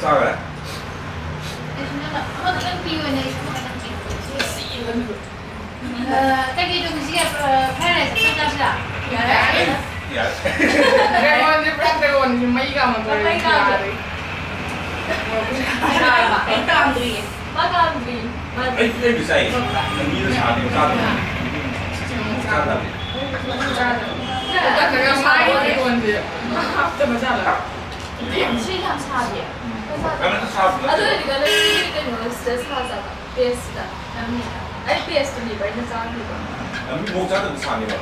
Sabe? Ama da piyo ne Tagi itu mesti paradise apa sih? Ya. Dragon di Dragon di mai kamu tuh. Mai kamu. Bisa ya. Ini itu satu. Kita kerja mai Dragon di. Apa masalah? 非常差别。Karena itu sabu. Aduh, di kana ini kan nulis saja best dah. Ay best ni ba ina sa akin ba? Kami mau cakap di sana ba.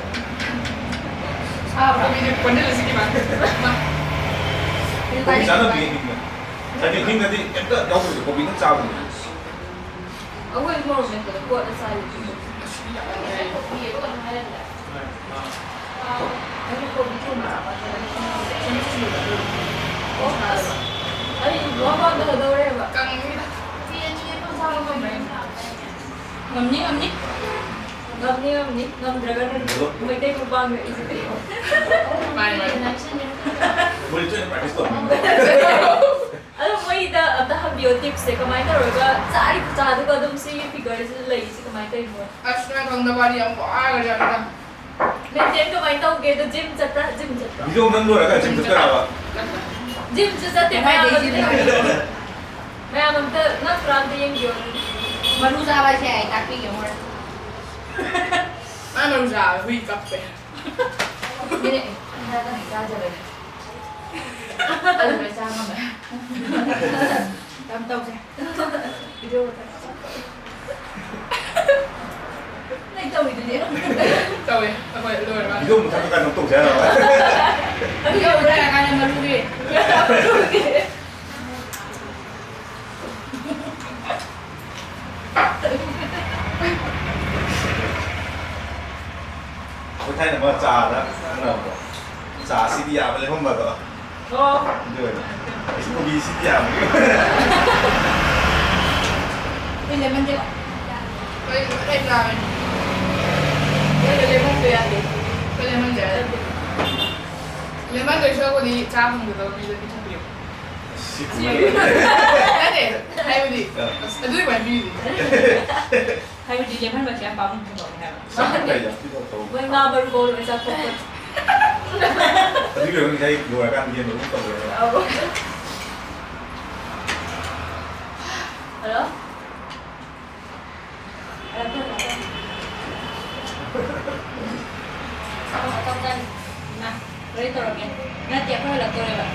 Kami ni pandai lah sikit bang. Di sana begini. Jadi hingga di itu jauh tu, kopi itu sabu. Aku ini mau macam tu, kuat dah saya. Kopi itu kan ada dah. Aku kopi tu mana? Oh, ay, mama dah ada orang ba? Kang ni dah. Dia ni pun sama macam Ngam dragon Meitei Mukbang isi tu. Mai. Boleh tu praktis tu. Aduh, mai dah video tips se kamai ta roga sari pachadu ka dum se figure se lai se kamai ta mo. Asal kang dah bari yang buat kerja kita. Maintain kamai ta ke to gym chatra. Video mana lu ada cakap cakap apa? Gym chatra te mai am ta na pranti yang yo. Manusia apa sih? Tapi yang mana? Mana usah, hui kape. Ini, ada ni kaca lagi. Ada macam mana? Tahu sih. Video apa? Naik tahu itu dia. Tahu ya, apa itu orang. Video macam kan untuk saya. Video udah akan yang baru ni. Tôi thấy là mà trà đó, trà CDR mà lại không bật rồi. Rồi, không đi CDR mà. Ini lemon je. Đây là lemon tu ya ni. Lemon je. Lemon tu saya ni cah pun kita bisa dicuci. Ada, hai ni. Itu yang beli. Hai di Jerman macam apa pun tu kan. Sangat kaya. When na baru baru macam tu. Tapi kalau saya dua kan dia baru tahu. Halo? Không tên nè, lấy tôi rồi kìa. Nó chẹp hơi là tôi đây bạn.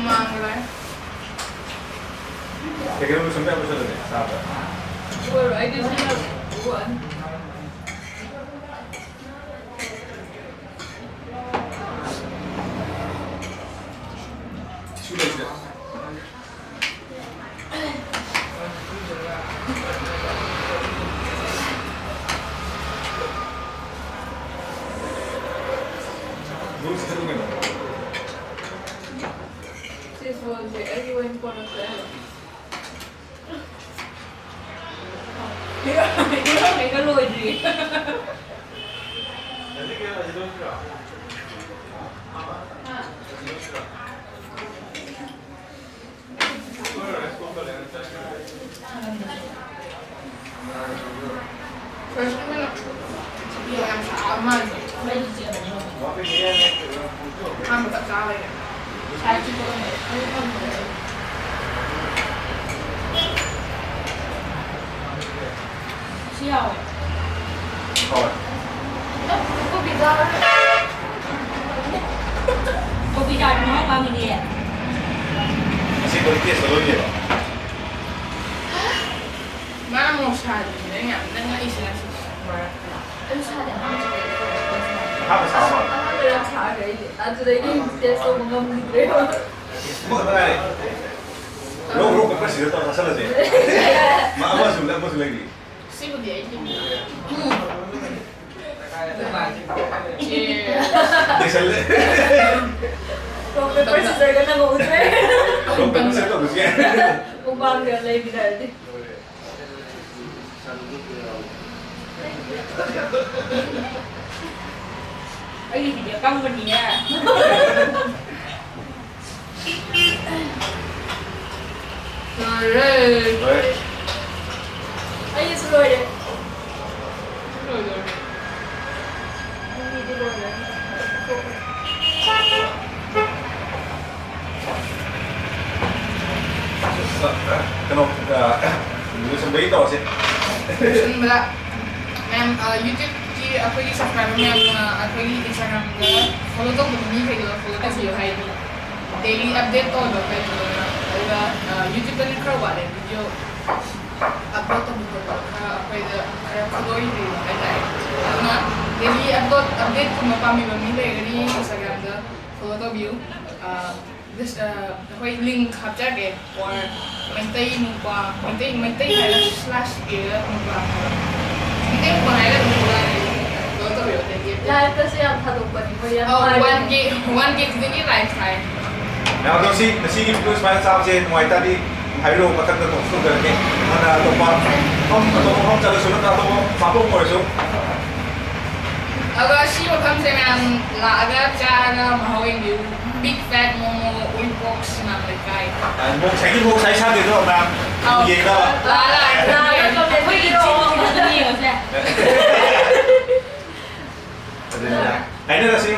Mang lah. Saya kira sampai apa sahaja, sahaja. Baru ada sini buat. Sudah sudah. Belum sesuatu ni. Everyone pun ada. Mereka luar je. First mana? Yang sama. Kamu tak salah ya. Saya cuba ni. Siapa? Kawan. Kopi dah. Kopi dah mau apa ni dia? Masih politik selalu dia. Mana mau cari? Dengan isi nasi. Itu ada apa? Apa sama? Ada cara ini. Ada lagi dia so mengambil dia. Mau apa lagi? Lo kau pasti tahu masalah je. Apa lagi? Sibuk dia ini. Diesel. Kau pasti saya kena mau utre. Kau pasti tahu mesti. Mukbang dia lagi dah. ꯑꯩꯒꯤ video ꯀꯝꯄꯅꯤꯅꯦ ꯍꯣꯏ ꯑꯩꯁꯨ ꯂꯣꯏꯔꯦ ꯂꯣꯏꯗꯣꯔꯦ ꯑꯩꯗꯤ ꯂꯣꯏꯔꯦ ꯀꯩꯅꯣ ꯂꯣꯏꯁꯟꯕꯒꯤ ꯇꯧꯔꯁꯦ ꯂꯣꯏꯁꯤꯟꯕꯗ ꯃꯌꯥꯝ ꯌꯨꯇ꯭ꯌꯨꯕꯀꯤ ꯑꯩꯈꯣꯏꯒꯤ ꯁꯕꯁꯀ꯭ꯔꯥꯏꯕꯔ ꯃꯌꯥꯝꯅ ꯑꯩꯈꯣꯏꯒꯤ ꯏꯟꯁꯇꯥꯒ꯭ꯔꯥꯝꯗ ꯐꯣꯂꯣ ꯇꯧꯕ ꯃꯤꯈꯩꯗꯣ ꯐꯣꯂꯣ ꯇꯧꯕꯤꯌꯨ ꯍꯥꯏꯗꯤ ꯗꯦꯂꯤ ꯑꯞꯗꯦꯠ ꯇꯧꯕ ꯀꯩꯅꯣꯗꯅ ꯑꯗꯨꯒ ꯌꯨꯇ꯭ꯌꯨꯕꯇꯅ ꯈꯔ ꯋꯥꯠꯂꯦ ꯚꯤꯗꯤꯑꯣ ꯑꯞꯂꯣꯗ ꯇꯧꯕ ꯈꯣꯠꯄ ꯈꯔ ꯑꯩꯈꯣꯏꯗ ꯈꯔ ꯈꯨꯗꯣꯏꯗ꯭ꯔꯤꯕ ꯍꯥꯏꯇꯥꯔꯦ ꯑꯗꯨꯅ ꯗꯦꯂꯤ ꯑꯞꯗꯦꯠꯀꯨꯝꯕ ꯄꯥꯝꯕꯤꯕ ꯃꯤ ꯂꯩꯔꯒꯗꯤ ꯏꯟꯁꯇꯥꯒ꯭ꯔꯥꯝꯗ ꯐꯣꯂꯣ ꯇꯧꯕꯤꯌꯨ ꯑꯩꯈꯣꯏ ꯂꯤꯡꯛ ꯍꯥꯞꯆꯒꯦ ꯑꯣꯔ Meitei Mukbang Meitei hꯥꯏꯔꯒ // ꯄꯤꯔꯒ Mukbang ꯍꯥꯏꯕ Meitei Mukbang ꯍꯥꯏꯔꯒ ꯑꯗꯨꯝ ꯊꯣꯛꯂꯛꯑꯅꯤ ꯐꯣꯂꯣ ꯇꯧꯕꯤꯌꯨ ꯂꯥꯏꯐꯇꯁꯨ ꯌꯥꯝ ꯊꯥꯗꯣꯛꯄꯅꯤ ꯃꯣꯏ ꯌꯥꯝ ꯋꯥꯟ ꯀꯦ ꯈꯨꯗꯤꯡꯒꯤ ꯂꯥꯏꯐ ꯊꯥꯏ ꯑꯗꯣ ꯉꯁꯤꯒꯤ ꯚꯤꯗꯤꯑꯣ ꯁꯨꯃꯥꯏꯅ ꯆꯥꯕꯁꯦ ꯅꯨꯡꯉꯥꯏꯇꯥꯔꯗꯤ ꯍꯥꯏꯔꯛꯑꯣ ꯃꯊꯪꯗ ꯇꯧꯖꯔꯛꯀꯦ ꯅꯪꯅ ꯑꯇꯣꯞꯄ ꯃꯐꯝ ꯆꯠꯂꯁꯨ ꯅꯠꯇ꯭ꯔꯒ ꯑꯇꯣꯞꯄ ꯃꯐꯝ ꯑꯣꯏꯔꯁꯨ ꯑꯗꯨꯒ ꯁꯤ ꯃꯐꯝꯁꯦ ꯃꯌꯥꯝ ꯂꯥꯛꯑꯒ ꯆꯥꯔꯒ ꯃꯍꯥꯎ ꯌꯦꯡꯕꯤꯌꯨ Big Fat Momos Box ꯁꯤꯅꯥꯝ ꯂꯩꯀꯥꯏ ꯉꯁꯥꯏꯒꯤ ꯃꯣꯛ ꯁꯥꯏ ꯁꯥꯗꯦꯗꯣ ꯃꯌꯥꯝ ꯌꯦꯡꯅꯕ ꯑꯩꯈꯣꯏꯒꯤ ꯆꯤꯡ ꯌꯦꯡꯉꯁꯦ ꯍꯥꯏꯅꯔꯁꯤ